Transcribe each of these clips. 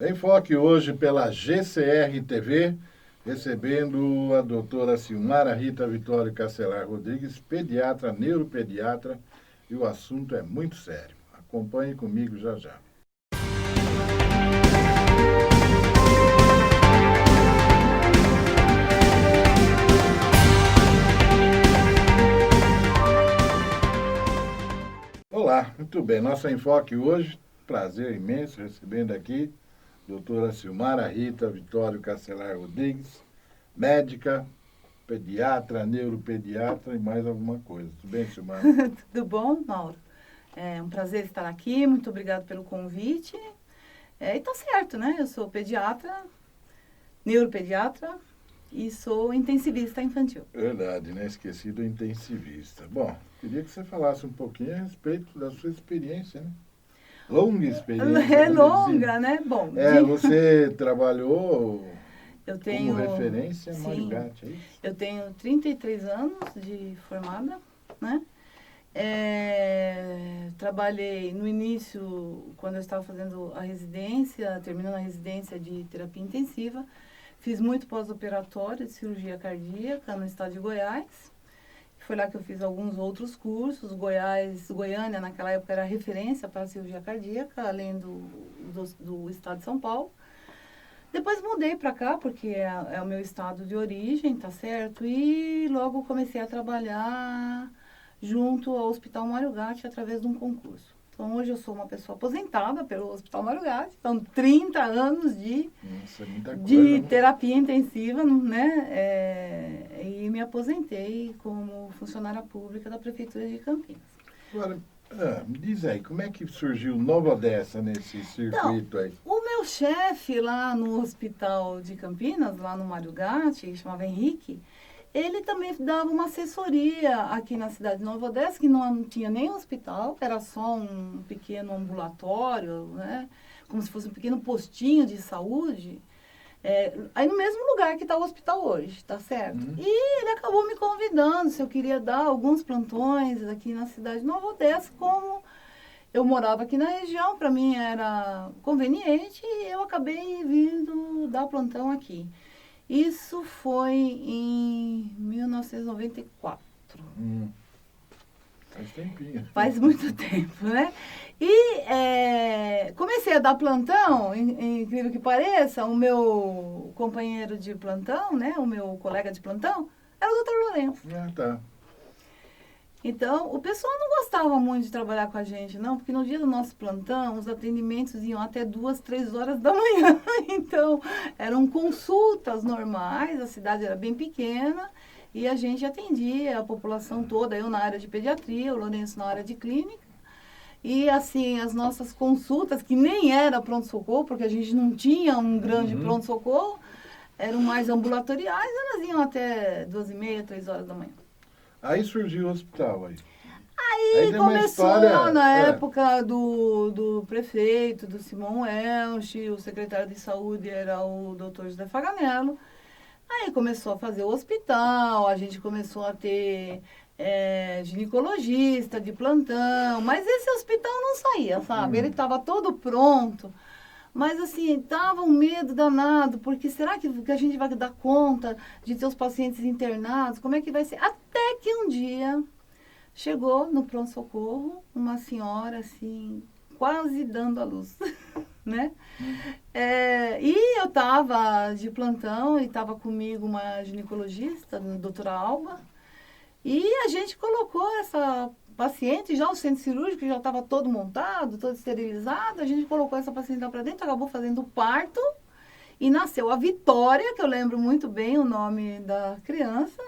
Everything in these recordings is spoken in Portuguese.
Enfoque hoje pela GCR TV, recebendo a doutora Silmara Rita Vitório Castelar Rodrigues, pediatra, neuropediatra, e o assunto é muito sério. Acompanhe comigo já já. Olá, muito bem. Nosso enfoque hoje, prazer imenso recebendo aqui doutora Silmara Rita Vitório Castelar Rodrigues, médica, pediatra, neuropediatra e mais alguma coisa. Tudo bem, Silmara? Tudo bom, Mauro? É um prazer estar aqui, muito obrigado pelo convite. E tá certo, né? Eu sou pediatra, neuropediatra e sou intensivista infantil. Verdade, né? Esqueci do intensivista. Bom, queria que você falasse um pouquinho a respeito da sua experiência, né? Longa experiência É na longa, medicina. né? Bom, Você trabalhou eu como tenho, referência em Mário sim, Gatti, é isso? eu tenho 33 anos de formada, né? Trabalhei no início, quando eu estava fazendo a residência, terminando a residência de terapia intensiva, fiz muito pós-operatório de cirurgia cardíaca no estado de Goiás. Foi lá que eu fiz alguns outros cursos. Goiânia, naquela época, era referência para a cirurgia cardíaca, além do estado de São Paulo. Depois mudei para cá, porque é o meu estado de origem, tá certo? E logo comecei a trabalhar junto ao Hospital Mário Gatti através de um concurso. Então, hoje eu sou uma pessoa aposentada pelo Hospital Mário Gatti. São 30 anos Nossa, é muita coisa, de né? terapia intensiva, né? E me aposentei como funcionária pública da Prefeitura de Campinas. Agora, me diz aí, como é que surgiu Nova Odessa nesse Então, circuito aí? o meu chefe lá no Hospital de Campinas, lá no Mário Gatti, chamava Henrique, ele também dava uma assessoria aqui na cidade de Nova Odessa, que não tinha nem hospital, era só um pequeno ambulatório, né? Como se fosse um pequeno postinho de saúde. Aí no mesmo lugar que está o hospital hoje, tá certo? Uhum. E ele acabou me convidando se eu queria dar alguns plantões aqui na cidade de Nova Odessa, como eu morava aqui na região, para mim era conveniente e eu acabei vindo dar plantão aqui. Isso foi em 1994. Hum, faz tempinho. Faz muito tempo, né? E comecei a dar plantão, incrível que pareça, o meu companheiro de plantão, né? O meu colega de plantão, era o doutor Lourenço. Ah, tá. Então, o pessoal não gostava muito de trabalhar com a gente, não, porque no dia do nosso plantão, os atendimentos iam até 2, 3 horas da manhã. Então, eram consultas normais, a cidade era bem pequena, e a gente atendia a população toda, eu na área de pediatria, o Lourenço na área de clínica. E assim, as nossas consultas, que nem era pronto-socorro, porque a gente não tinha um grande Uhum. pronto-socorro, eram mais ambulatoriais, elas iam até 2h30, 3 horas da manhã. Aí surgiu o hospital aí. Aí Aí tem uma começou história. na época do prefeito, do Simão Welch, o secretário de saúde era o doutor José Faganello. Aí começou a fazer o hospital, a gente começou a ter ginecologista de plantão, mas esse hospital não saía, sabe? Ele estava todo pronto, mas assim, tava um medo danado, porque será que a gente vai dar conta de ter os pacientes internados? Como é que vai ser? Até que um dia chegou no pronto-socorro uma senhora, assim, quase dando à luz, né? E eu estava de plantão e estava comigo uma ginecologista, a doutora Alba, e a gente colocou essa paciente, já o centro cirúrgico já estava todo montado, todo esterilizado, a gente colocou essa paciente lá para dentro, acabou fazendo o parto, e nasceu a Vitória, que eu lembro muito bem o nome da criança,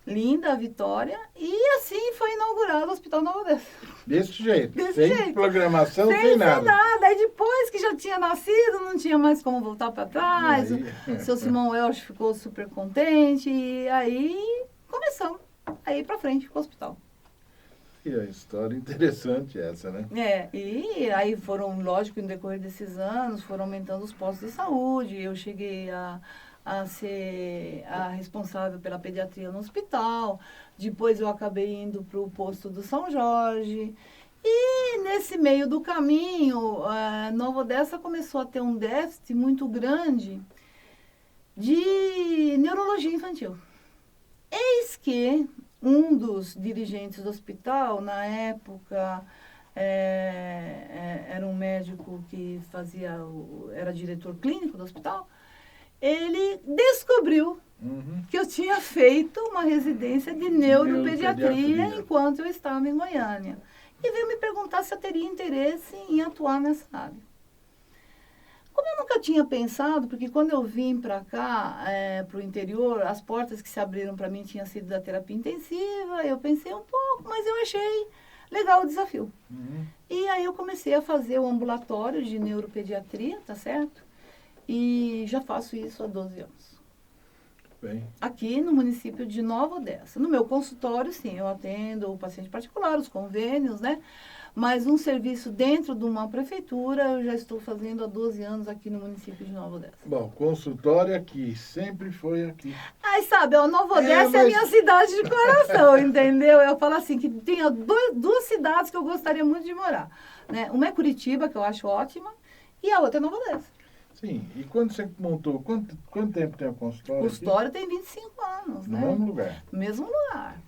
linda, a Vitória, e assim foi inaugurado o Hospital Nova Odessa. Desse jeito, Desse sem jeito. programação, sem Sem nada. nada. Aí depois que já tinha nascido, não tinha mais como voltar para trás. Aí, O seu Simão Welch ficou super contente. E aí começamos a ir para frente com o hospital. que a história interessante essa, né? E aí foram, lógico, no decorrer desses anos, foram aumentando os postos de saúde. Eu cheguei a ser a responsável pela pediatria no hospital. Depois eu acabei indo para o posto do São Jorge. E nesse meio do caminho, Nova Odessa começou a ter um déficit muito grande de neurologia infantil. Eis que um dos dirigentes do hospital, na época, era um médico que era diretor clínico do hospital, ele descobriu que eu tinha feito uma residência de neuropediatria enquanto eu estava em Goiânia. E veio me perguntar se eu teria interesse em atuar nessa área. Como eu nunca tinha pensado, porque quando eu vim para cá, para o interior, as portas que se abriram para mim tinham sido da terapia intensiva, eu pensei um pouco, mas eu achei legal o desafio. E aí eu comecei a fazer o ambulatório de neuropediatria, tá certo? E já faço isso há 12 anos. Bem. Aqui no município de Nova Odessa. No meu consultório, sim, eu atendo o paciente particular, os convênios, né? Mas um serviço dentro de uma prefeitura, eu já estou fazendo há 12 anos aqui no município de Nova Odessa. Bom, consultório aqui, sempre foi aqui. Aí, sabe, Nova Odessa é a minha cidade de coração, entendeu? Eu falo assim, que tem duas cidades que eu gostaria muito de morar, né? Uma é Curitiba, que eu acho ótima, e a outra é Nova Odessa. Sim, e quando você montou, quanto tempo tem o consultório? O consultório tem 25 anos, no né? mesmo lugar? No mesmo lugar.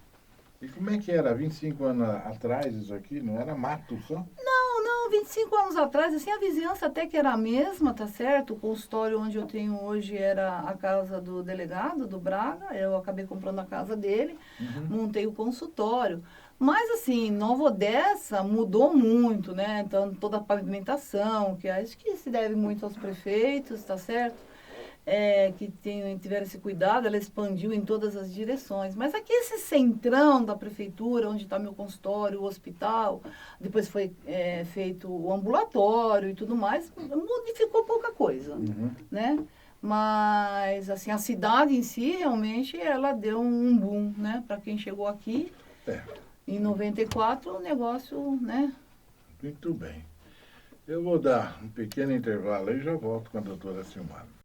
E como é que era 25 anos atrás isso aqui? Não era mato só? Não, 25 anos atrás, assim, a vizinhança até que era a mesma, tá certo? O consultório onde eu tenho hoje era a casa do delegado, do Braga, eu acabei comprando a casa dele, montei o consultório. Mas, assim, Nova Odessa mudou muito, né? Então, toda a pavimentação, que acho que se deve muito aos prefeitos, tá certo? Que tiveram esse cuidado, ela expandiu em todas as direções. Mas aqui esse centrão da prefeitura, onde está meu consultório, o hospital, depois foi feito o ambulatório e tudo mais, modificou pouca coisa, né? Mas, assim, a cidade em si, realmente, ela deu um boom, né? Para quem chegou aqui, em 94, o negócio, né? Muito bem. Eu vou dar um pequeno intervalo e já volto com a doutora Silmara.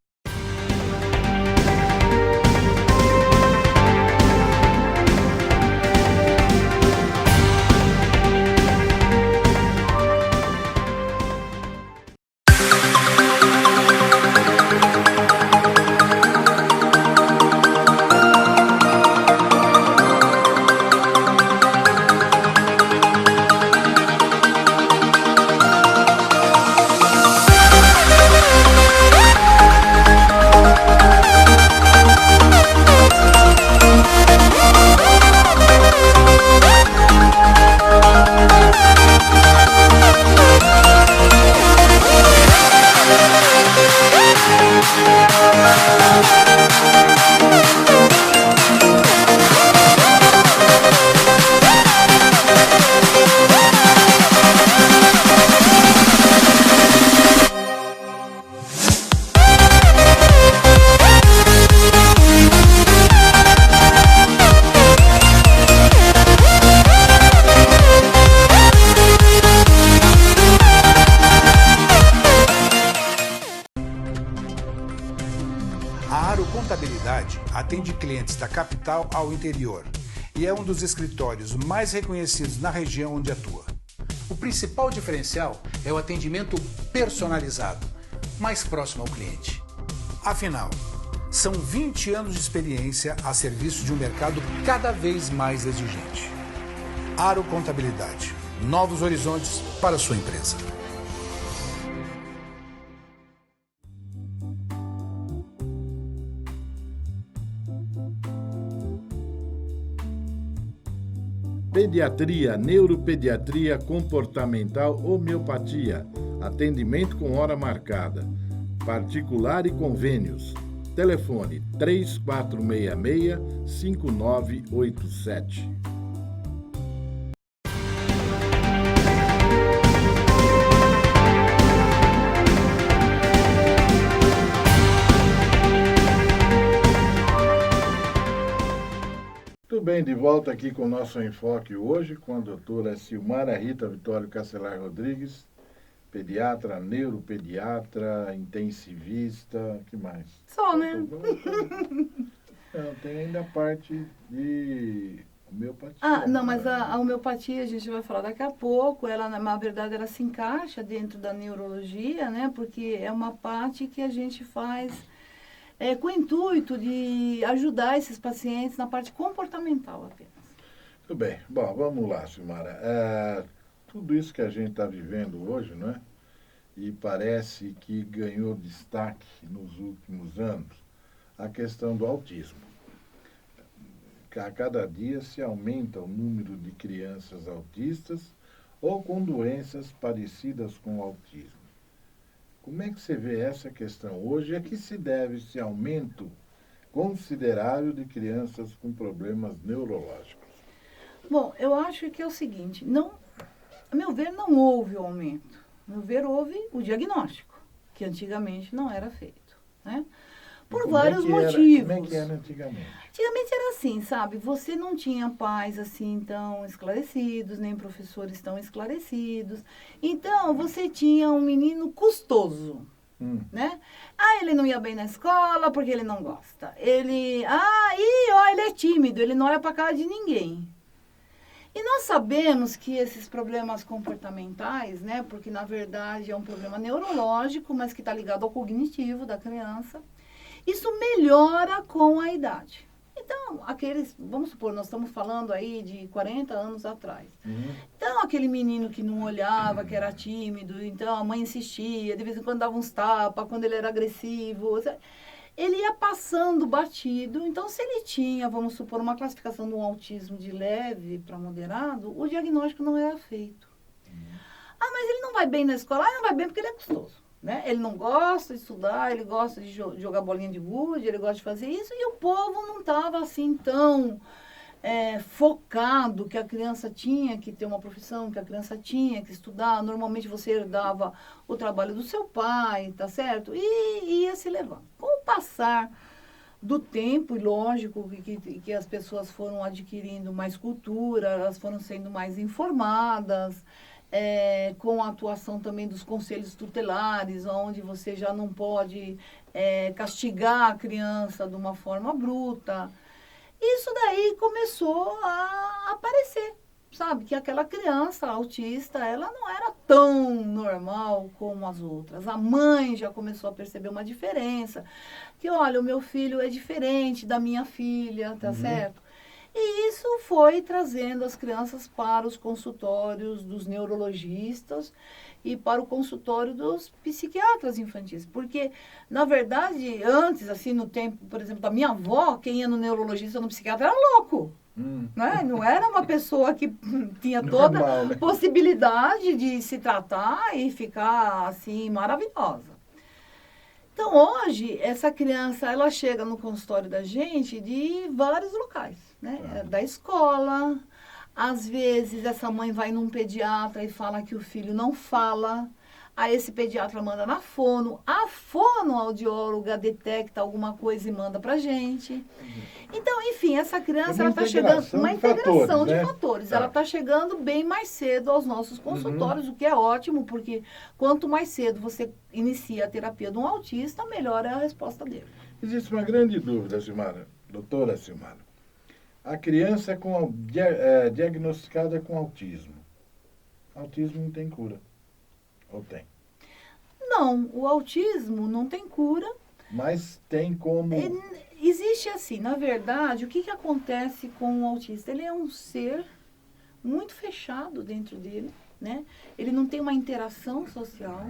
A Aro Contabilidade atende clientes da capital ao interior e é um dos escritórios mais reconhecidos na região onde atua. O principal diferencial é o atendimento personalizado, mais próximo ao cliente. Afinal, são 20 anos de experiência a serviço de um mercado cada vez mais exigente. Aro Contabilidade, novos horizontes para a sua empresa. Pediatria, neuropediatria comportamental, homeopatia, atendimento com hora marcada, particular e convênios. Telefone 3466-5987. Muito bem, de volta aqui com o nosso enfoque hoje com a doutora Silmara Rita Vitório Castelar Rodrigues, pediatra, neuropediatra, intensivista, que mais? Só, né? Não, tem ainda a parte de Homeopatia. Ah, não, mas a homeopatia, a gente vai falar daqui a pouco, ela, na verdade, ela se encaixa dentro da neurologia, né? Porque é uma parte que a gente faz com o intuito de ajudar esses pacientes na parte comportamental apenas. Tudo bem. Bom, vamos lá, Silmara. Tudo isso que a gente está vivendo hoje, não é? E parece que ganhou destaque nos últimos anos a questão do autismo. A cada dia se aumenta o número de crianças autistas ou com doenças parecidas com o autismo. Como é que você vê essa questão hoje? A que se deve esse aumento considerável de crianças com problemas neurológicos? Bom, eu acho que é o seguinte, a meu ver, não houve o aumento. A meu ver, houve o diagnóstico, que antigamente não era feito, né? Por vários motivos. Como é que era antigamente? Antigamente era assim, sabe? Você não tinha pais assim tão esclarecidos, nem professores tão esclarecidos. Então, você tinha um menino custoso, né? Ele não ia bem na escola porque ele não gosta. Ele é tímido, ele não olha para a cara de ninguém. E nós sabemos que esses problemas comportamentais, né? Porque, na verdade, é um problema neurológico, mas que está ligado ao cognitivo da criança. Isso melhora com a idade. Então, vamos supor, nós estamos falando aí de 40 anos atrás. Então, aquele menino que não olhava, que era tímido, então a mãe insistia, de vez em quando dava uns tapas, quando ele era agressivo, ele ia passando batido. Então, se ele tinha, vamos supor, uma classificação de um autismo de leve para moderado, o diagnóstico não era feito. Mas ele não vai bem na escola? Não vai bem porque ele é custoso. Né? Ele não gosta de estudar, ele gosta de jogar bolinha de gude, ele gosta de fazer isso, e o povo não estava assim tão focado que a criança tinha que ter uma profissão, que a criança tinha que estudar. Normalmente você herdava o trabalho do seu pai, tá certo? E ia se levando. Com o passar do tempo, e lógico que as pessoas foram adquirindo mais cultura, elas foram sendo mais informadas, com a atuação também dos conselhos tutelares, onde você já não pode castigar a criança de uma forma bruta. Isso daí começou a aparecer, sabe? Que aquela criança autista, ela não era tão normal como as outras. A mãe já começou a perceber uma diferença. Que, olha, o meu filho é diferente da minha filha, tá certo? E isso foi trazendo as crianças para os consultórios dos neurologistas e para o consultório dos psiquiatras infantis. Porque, na verdade, antes, assim, no tempo, por exemplo, da minha avó, quem ia no neurologista ou no psiquiatra era louco. Né? Não era uma pessoa que tinha toda Normal, né? possibilidade de se tratar e ficar, assim, maravilhosa. Então, hoje, essa criança, ela chega no consultório da gente de vários locais, né? Da escola, às vezes essa mãe vai num pediatra e fala que o filho não fala, aí esse pediatra manda na fono, a fonoaudióloga detecta alguma coisa e manda pra gente. Então, enfim, essa criança, ela está chegando, uma integração de fatores, ela está chegando bem mais cedo aos nossos consultórios, o que é ótimo, porque quanto mais cedo você inicia a terapia de um autista, melhor é a resposta dele. Existe uma grande dúvida, Silmara, doutora Silmara. A criança diagnosticada com autismo. Autismo não tem cura. Ou tem? Não, o autismo não tem cura. Mas tem como... Existe assim, na verdade, o que acontece com o autista? Ele é um ser muito fechado dentro dele, né? Ele não tem uma interação social.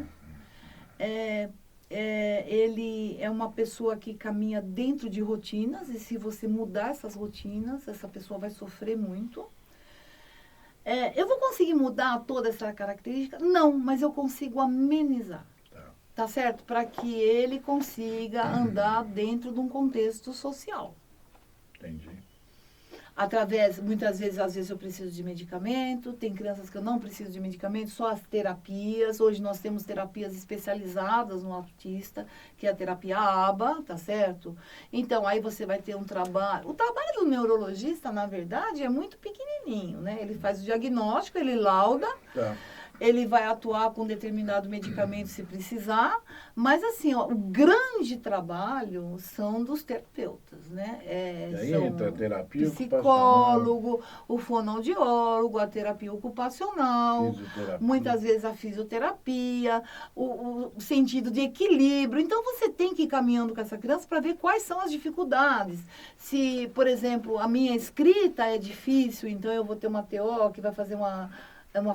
Ele é uma pessoa que caminha dentro de rotinas, e se você mudar essas rotinas, essa pessoa vai sofrer muito. Eu vou conseguir mudar toda essa característica? Não, mas eu consigo amenizar. Tá certo? Para que ele consiga andar dentro de um contexto social. Entendi. Muitas vezes, às vezes eu preciso de medicamento, tem crianças que eu não preciso de medicamento, só as terapias. Hoje nós temos terapias especializadas no autista, que é a terapia ABA, tá certo? Então, aí você vai ter um trabalho... O trabalho do neurologista, na verdade, é muito pequenininho, né? Ele faz o diagnóstico, ele lauda... ele vai atuar com determinado medicamento se precisar, mas assim, ó, o grande trabalho são dos terapeutas, né? E aí São entra a terapia psicólogo, o fonoaudiólogo, a terapia ocupacional, fisioterapia. muitas vezes a fisioterapia, o sentido de equilíbrio. Então, você tem que ir caminhando com essa criança para ver quais são as dificuldades. Se, por exemplo, a minha escrita é difícil, então eu vou ter uma TO que vai fazer uma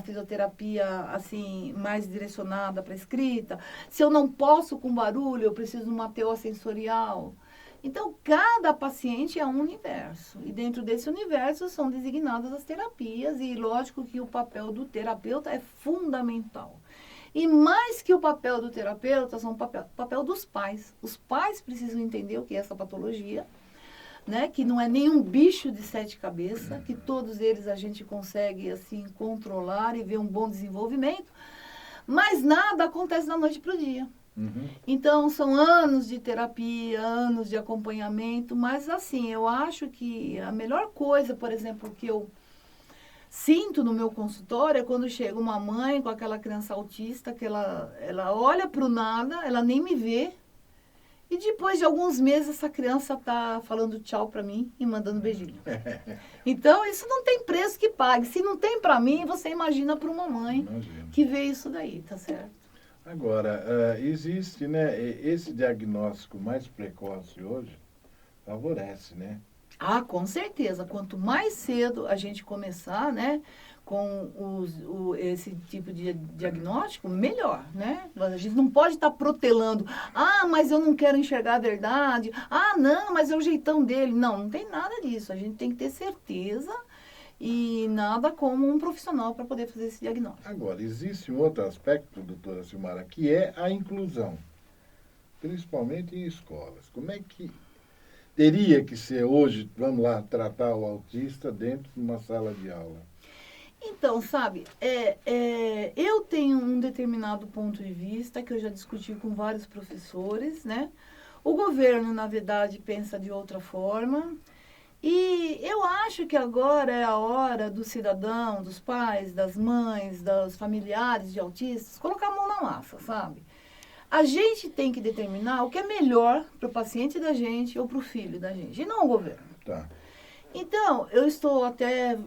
fisioterapia assim mais direcionada para a escrita. Se eu não posso com barulho, eu preciso de uma TO sensorial. Então, cada paciente é um universo. E dentro desse universo são designadas as terapias. E lógico que o papel do terapeuta é fundamental. E mais que o papel do terapeuta, são o papel dos pais. Os pais precisam entender o que é essa patologia, né? Que não é nenhum bicho de 7 cabeças, que todos eles a gente consegue assim controlar e ver um bom desenvolvimento, mas nada acontece da noite para o dia. Então, são anos de terapia, anos de acompanhamento, mas assim, eu acho que a melhor coisa, por exemplo, que eu sinto no meu consultório é quando chega uma mãe com aquela criança autista, que ela olha para o nada, ela nem me vê, e depois de alguns meses essa criança está falando tchau para mim e mandando beijinho. Então, isso não tem preço que pague. Se não tem para mim, você imagina para uma mãe que vê isso daí, tá certo? Agora, existe, né, esse diagnóstico mais precoce hoje favorece, né? Ah, com certeza. Quanto mais cedo a gente começar, né, com esse tipo de diagnóstico, melhor, né? A gente não pode estar protelando. Ah, mas eu não quero enxergar a verdade. Ah, não, mas é o jeitão dele. Não, não tem nada disso. A gente tem que ter certeza e nada como um profissional para poder fazer esse diagnóstico. Agora, existe um outro aspecto, doutora Silmara, que é a inclusão, principalmente em escolas. Como é que teria que ser hoje, vamos lá, tratar o autista dentro de uma sala de aula? Então, sabe, eu tenho um determinado ponto de vista que eu já discuti com vários professores, né? O governo, na verdade, pensa de outra forma. E eu acho que agora é a hora do cidadão, dos pais, das mães, dos familiares de autistas, colocar a mão na massa, sabe? A gente tem que determinar o que é melhor para o paciente da gente ou para o filho da gente, e não o governo. Tá. Então,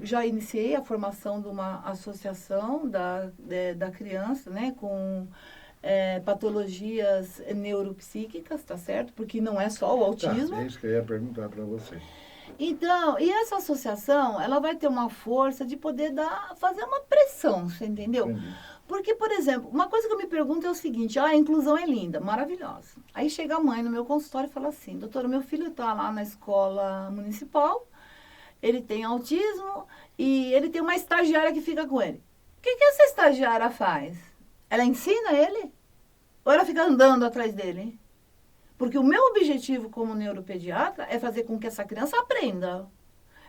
já iniciei a formação de uma associação da criança, né, com patologias neuropsíquicas, tá certo? Porque não é só o autismo. Tá, é isso que eu ia perguntar para você. Então, e essa associação, ela vai ter uma força de poder fazer uma pressão, você entendeu? Entendi. Porque, por exemplo, uma coisa que eu me pergunto é o seguinte, a inclusão é linda, maravilhosa. Aí chega a mãe no meu consultório e fala assim, doutora, meu filho está lá na escola municipal, ele tem autismo e ele tem uma estagiária que fica com ele. O que essa estagiária faz? Ela ensina ele? Ou ela fica andando atrás dele? Porque o meu objetivo como neuropediatra é fazer com que essa criança aprenda.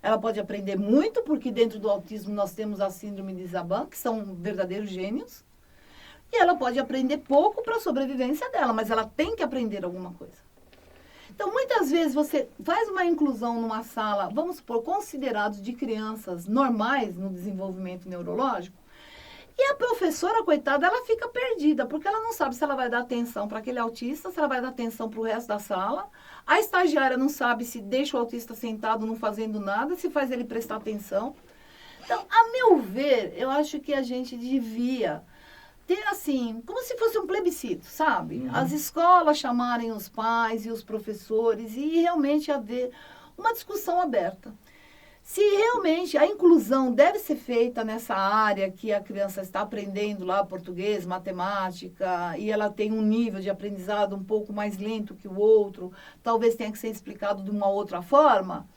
Ela pode aprender muito, porque dentro do autismo nós temos a síndrome de Zaban, que são verdadeiros gênios. E ela pode aprender pouco para a sobrevivência dela, mas ela tem que aprender alguma coisa. Então, muitas vezes você faz uma inclusão numa sala, vamos supor, considerados de crianças normais no desenvolvimento neurológico, e a professora, coitada, ela fica perdida, porque ela não sabe se ela vai dar atenção para aquele autista, se ela vai dar atenção para o resto da sala. A estagiária não sabe se deixa o autista sentado não fazendo nada, se faz ele prestar atenção. Então, a meu ver, eu acho que a gente devia ter assim, como se fosse um plebiscito, sabe? As escolas chamarem os pais e os professores e realmente haver uma discussão aberta. Se realmente a inclusão deve ser feita nessa área que a criança está aprendendo lá português, matemática, e ela tem um nível de aprendizado um pouco mais lento que o outro, talvez tenha que ser explicado de uma outra forma,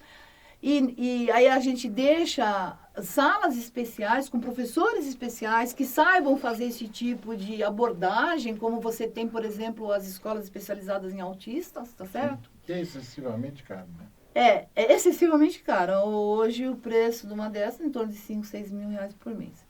e aí a gente deixa salas especiais, com professores especiais que saibam fazer esse tipo de abordagem, como você tem, por exemplo, as escolas especializadas em autistas, tá certo? Que é excessivamente caro, né? É excessivamente caro. Hoje o preço de uma dessas é em torno de 5, 6 mil reais por mês.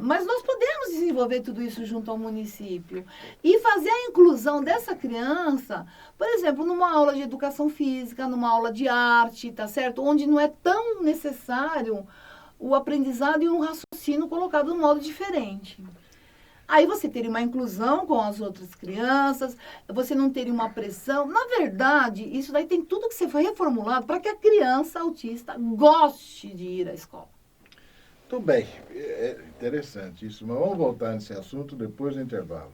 Mas nós podemos desenvolver tudo isso junto ao município e fazer a inclusão dessa criança, por exemplo, numa aula de educação física, numa aula de arte, tá certo? Onde não é tão necessário o aprendizado e um raciocínio colocado de um modo diferente. Aí você teria uma inclusão com as outras crianças, você não teria uma pressão. Na verdade, isso daí tem tudo que ser reformulado para que a criança autista goste de ir à escola. Tudo bem, é interessante isso, mas vamos voltar nesse assunto depois do intervalo.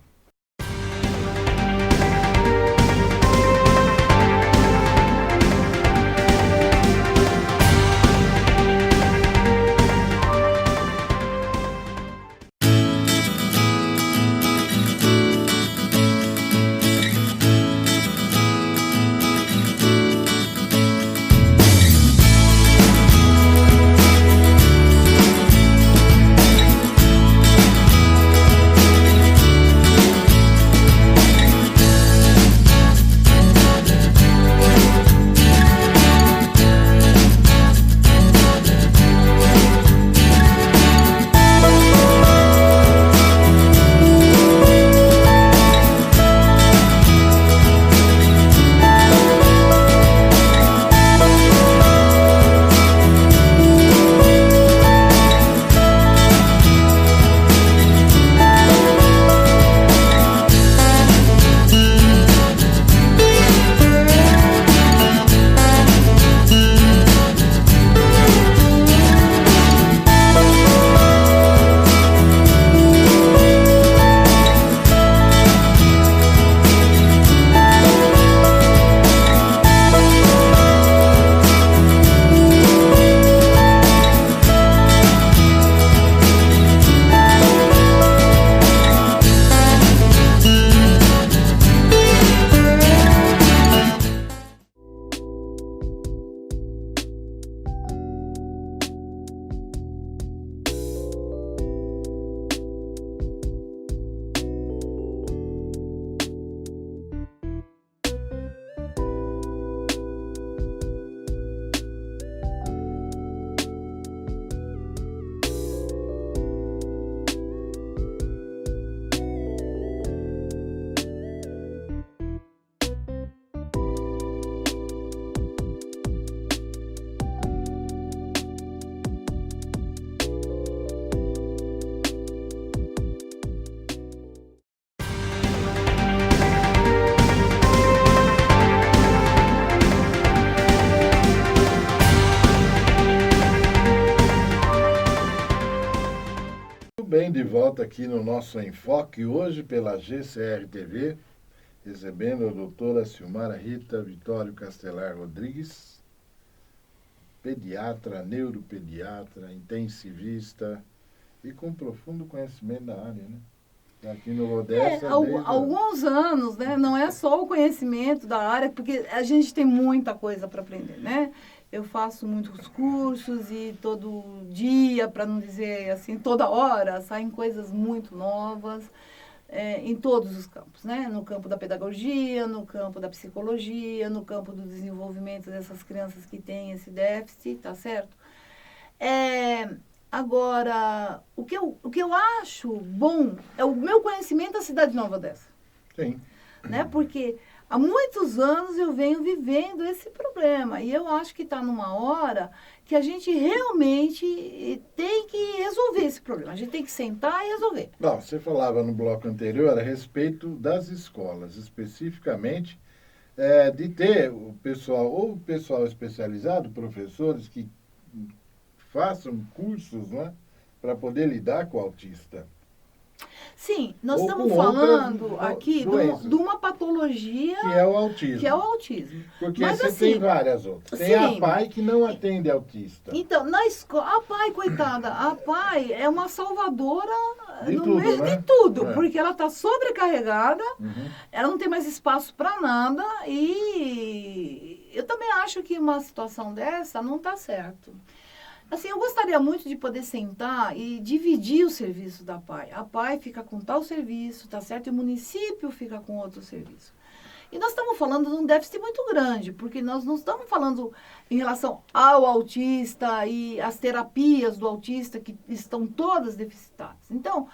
Bem, de volta aqui no nosso Enfoque, hoje pela GCR TV, recebendo a doutora Silmara Rita Vitório Castelar Rodrigues, pediatra, neuropediatra, intensivista e com profundo conhecimento da área, né? Aqui no Odessa, alguns anos, né? Não é só o conhecimento da área, porque a gente tem muita coisa para aprender, né? Eu faço muitos cursos e todo dia, para não dizer assim, toda hora, saem coisas muito novas em todos os campos, né? No campo da pedagogia, no campo da psicologia, no campo do desenvolvimento dessas crianças que têm esse déficit, tá certo? Agora, o que eu acho bom é o meu conhecimento da cidade de Nova Odessa. Sim. Né? Porque há muitos anos eu venho vivendo esse problema e eu acho que está numa hora que a gente realmente tem que resolver esse problema. A gente tem que sentar e resolver. Bom, você falava no bloco anterior a respeito das escolas, especificamente de ter o pessoal especializado, professores que façam cursos, né, para poder lidar com o autista. Sim, nós estamos falando aqui de uma patologia que é o autismo. Porque mas, você assim, tem várias outras. Tem sim, a PAI que não atende autista. Então, na escola, a PAI, coitada, a PAI é uma salvadora no meio de tudo, porque ela está sobrecarregada, ela não tem mais espaço para nada e eu também acho que uma situação dessa não está certo. Assim, eu gostaria muito de poder sentar e dividir o serviço da PAI. A PAI fica com tal serviço, tá certo? E o município fica com outro serviço. E nós estamos falando de um déficit muito grande, porque nós não estamos falando em relação ao autista e as terapias do autista que estão todas deficitárias. Então,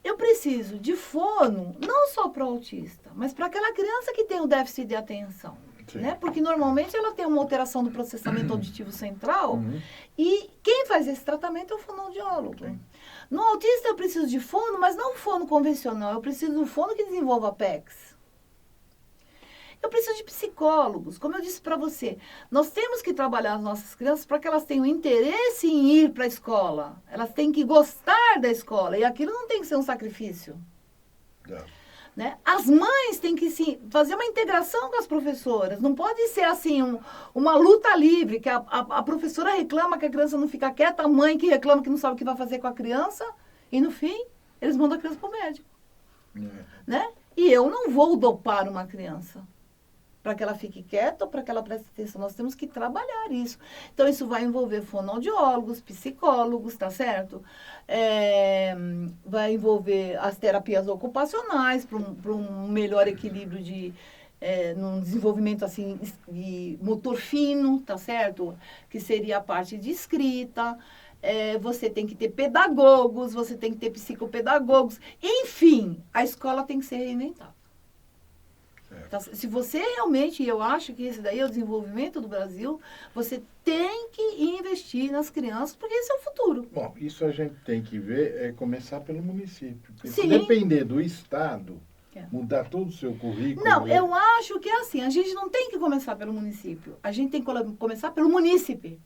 eu preciso de fono, não só para o autista, mas para aquela criança que tem o déficit de atenção. Sim. né? Porque normalmente ela tem uma alteração do processamento auditivo central Uhum. e quem faz esse tratamento é o fonoaudiólogo. Sim. No autista eu preciso de fono, mas não um fono convencional, eu preciso de um fono que desenvolva PECs. Eu preciso de psicólogos, como eu disse para você. Nós temos que trabalhar as nossas crianças para que elas tenham interesse em ir para a escola. Elas têm que gostar da escola. E aquilo não tem que ser um sacrifício. Tá. Né? As mães têm que sim, fazer uma integração com as professoras. Não pode ser assim uma luta livre, que a professora reclama que a criança não fica quieta, a mãe que reclama que não sabe o que vai fazer com a criança. E no fim, eles mandam a criança para o médico. Né? E eu não vou dopar uma criança para que ela fique quieta ou para que ela preste atenção. Nós temos que trabalhar isso. Então, isso vai envolver fonoaudiólogos, psicólogos, tá certo? Vai envolver as terapias ocupacionais para um melhor equilíbrio num desenvolvimento assim, de motor fino, tá certo? Que seria a parte de escrita. Você tem que ter pedagogos, você tem que ter psicopedagogos. Enfim, a escola tem que ser reinventada. Então, se você realmente, eu acho que esse daí é o desenvolvimento do Brasil, você tem que investir nas crianças, porque esse é o futuro. Bom, isso a gente tem que ver, começar pelo município. Porque se Sim. depender do Estado, É. mudar todo o seu currículo... Não, eu acho que é assim, a gente não tem que começar pelo município, a gente tem que começar pelo munícipe.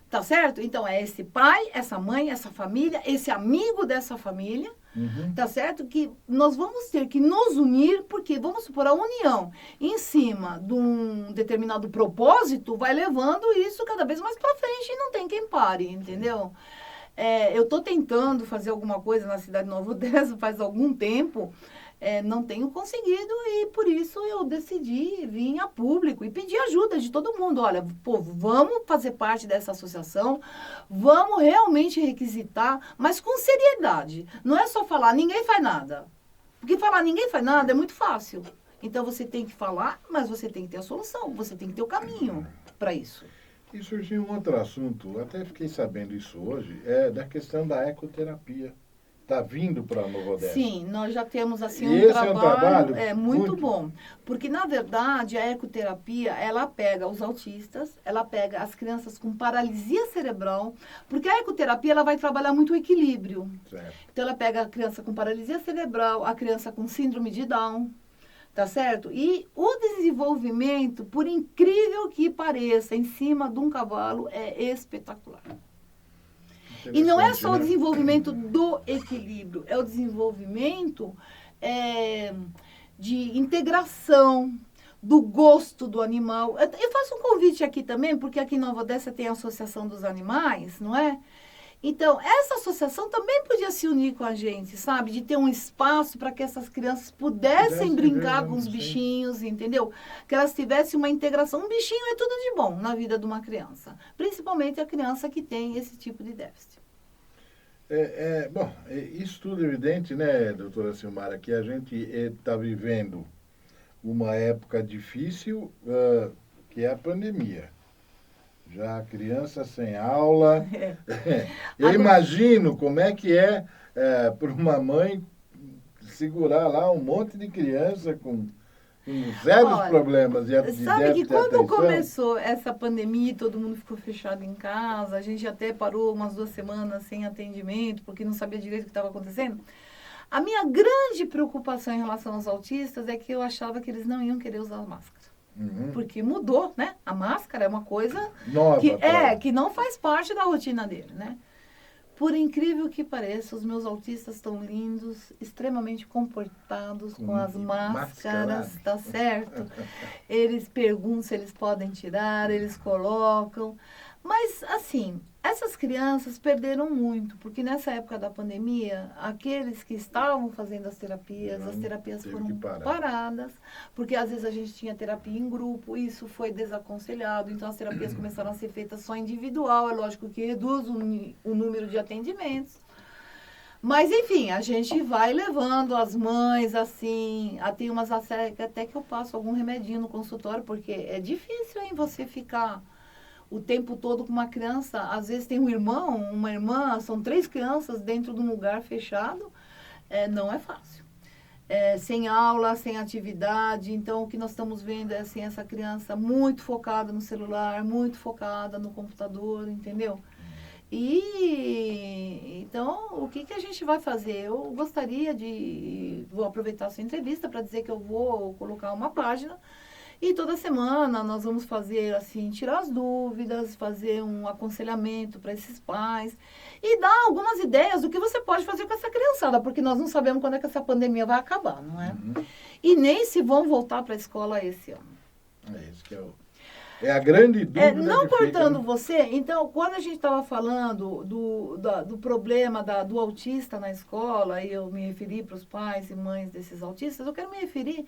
Tá certo? Então, é esse pai, essa mãe, essa família, esse amigo dessa família, Uhum. tá certo? Que nós vamos ter que nos unir, porque, vamos supor, a união em cima de um determinado propósito vai levando isso cada vez mais para frente e não tem quem pare, entendeu? Eu estou tentando fazer alguma coisa na cidade de Nova Odessa faz algum tempo, não tenho conseguido e por isso eu decidi vir a público e pedir ajuda de todo mundo. Olha, povo, vamos fazer parte dessa associação, vamos realmente requisitar, mas com seriedade. Não é só falar, ninguém faz nada. Porque falar ninguém faz nada é muito fácil. Então você tem que falar, mas você tem que ter a solução, você tem que ter o caminho para isso. E surgiu um outro assunto, até fiquei sabendo isso hoje, da questão da ecoterapia. Está vindo para Nova Odessa. Sim, nós já temos assim E esse é um trabalho muito bom. Porque, na verdade, a ecoterapia, ela pega os autistas, ela pega as crianças com paralisia cerebral, porque a ecoterapia ela vai trabalhar muito o equilíbrio. Certo. Então, ela pega a criança com paralisia cerebral, a criança com síndrome de Down, tá certo? E o desenvolvimento, por incrível que pareça, em cima de um cavalo, é espetacular. E não é só o desenvolvimento do equilíbrio, é o desenvolvimento de integração, do gosto do animal. Eu faço um convite aqui também, porque aqui em Nova Odessa tem a Associação dos Animais, não é? Então, essa associação também podia se unir com a gente, sabe? De ter um espaço para que essas crianças pudessem brincar com os bichinhos, entendeu? Que elas tivessem uma integração. Um bichinho é tudo de bom na vida de uma criança. Principalmente a criança que tem esse tipo de déficit. Bom, isso tudo é evidente, né, doutora Silmara, que a gente está vivendo uma época difícil, que é a pandemia. Já a criança sem aula. Eu imagino como é que para uma mãe segurar lá um monte de criança com sérios problemas de sabe que quando atenção. começou essa pandemia, todo mundo ficou fechado em casa, a gente até parou umas 2 semanas sem atendimento, porque não sabia direito o que estava acontecendo. A minha grande preocupação em relação aos autistas é que eu achava que eles não iam querer usar máscara. Uhum. Porque mudou, né? A máscara é uma coisa nova, que não faz parte da rotina dele, né? Por incrível que pareça, os meus autistas estão lindos, extremamente comportados com as máscaras, tá certo? Eles perguntam se eles podem tirar, eles colocam. Mas, assim, essas crianças perderam muito, porque nessa época da pandemia, aqueles que estavam fazendo as terapias foram paradas, porque às vezes a gente tinha terapia em grupo, isso foi desaconselhado, então as terapias começaram a ser feitas só individual, é lógico que reduz o número de atendimentos. Mas, enfim, a gente vai levando as mães, assim, tem umas até que eu passo algum remedinho no consultório, porque é difícil, hein, você ficar o tempo todo com uma criança, às vezes tem um irmão, uma irmã, são 3 crianças dentro de um lugar fechado, não é fácil. sem aula, sem atividade. Então, o que nós estamos vendo é assim, essa criança muito focada no celular, muito focada no computador, entendeu? E então, o que a gente vai fazer? Eu gostaria vou aproveitar a sua entrevista para dizer que eu vou colocar uma página e toda semana nós vamos fazer assim, tirar as dúvidas, fazer um aconselhamento para esses pais e dar algumas ideias do que você pode fazer com essa criançada, porque nós não sabemos quando é que essa pandemia vai acabar, não é? E nem se vão voltar para a escola esse ano. É isso que é a grande dúvida. Não cortando fica, né? você, então, quando a gente estava falando do problema do autista na escola, e eu me referi para os pais e mães desses autistas, eu quero me referir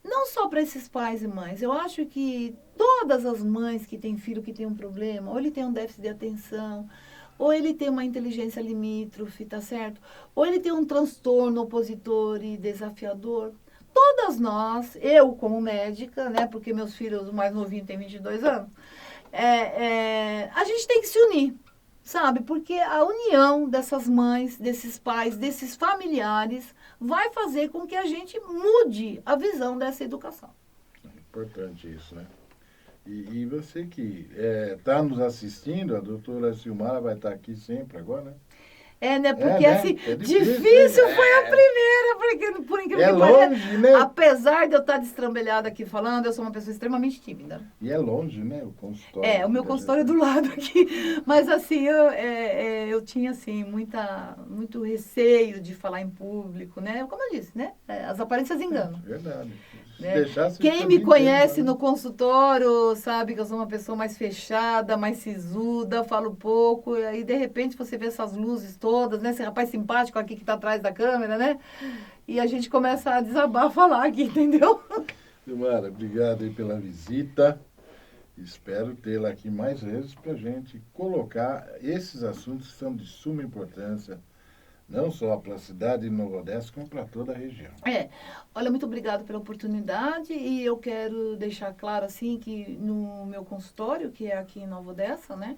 não só para esses pais e mães. Eu acho que todas as mães que têm filho que tem um problema, ou ele tem um déficit de atenção, ou ele tem uma inteligência limítrofe, tá certo? Ou ele tem um transtorno opositor e desafiador. Todas nós, eu como médica, né, porque meus filhos, o mais novinho tem 22 anos, a gente tem que se unir, sabe? Porque a união dessas mães, desses pais, desses familiares, vai fazer com que a gente mude a visão dessa educação. É importante isso, né? E você que está nos assistindo, a doutora Silmara vai estar aqui sempre agora, né? Né? Porque né? assim, É difícil, difícil foi a primeira, porque por incrível que pareça, longe, né? apesar de eu estar destrambelhada aqui falando, eu sou uma pessoa extremamente tímida. E é longe, né, o consultório. O meu consultório é do lado aqui. Mas assim, eu tinha assim, muito receio de falar em público, né? Como eu disse, né? As aparências enganam. Verdade. Né? Quem me conhece no consultório sabe que eu sou uma pessoa mais fechada, mais sisuda, falo pouco, e aí de repente você vê essas luzes todas, né? Esse rapaz simpático aqui que está atrás da câmera, né? E a gente começa a desabar, a falar aqui, entendeu? Silmara, obrigado aí pela visita. Espero tê-la aqui mais vezes para a gente colocar esses assuntos que são de suma importância, não só para a cidade de Nova Odessa, como para toda a região. Olha, muito obrigada pela oportunidade e eu quero deixar claro, assim, que no meu consultório, que é aqui em Nova Odessa, né,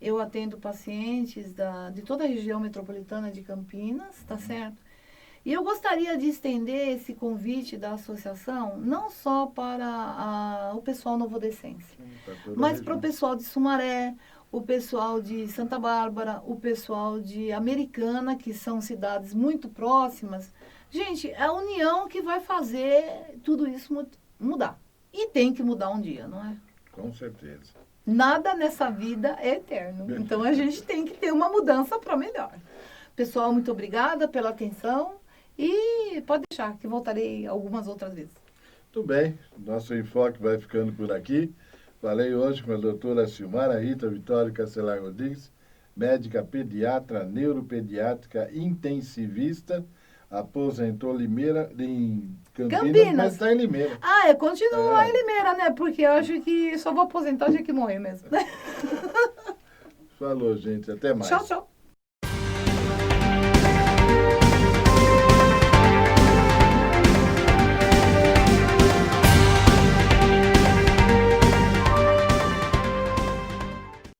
eu atendo pacientes de toda a região metropolitana de Campinas, tá certo? E eu gostaria de estender esse convite da associação, não só para o pessoal novodecense, mas para o pessoal de Sumaré, o pessoal de Santa Bárbara, o pessoal de Americana, que são cidades muito próximas. Gente, é a união que vai fazer tudo isso mudar. E tem que mudar um dia, não é? Com certeza. Nada nessa vida é eterno. Então a gente tem que ter uma mudança para melhor. Pessoal, muito obrigada pela atenção e pode deixar que voltarei algumas outras vezes. Muito bem, nosso enfoque vai ficando por aqui. Falei hoje com a doutora Silmara Rita Vitório Castelar Rodrigues, médica pediatra, neuropediátrica, intensivista, aposentou em Campinas, mas está em Limeira. Eu continuo lá em Limeira, né? Porque eu acho que só vou aposentar o dia que morrer mesmo. Falou, gente. Até mais. Tchau, tchau.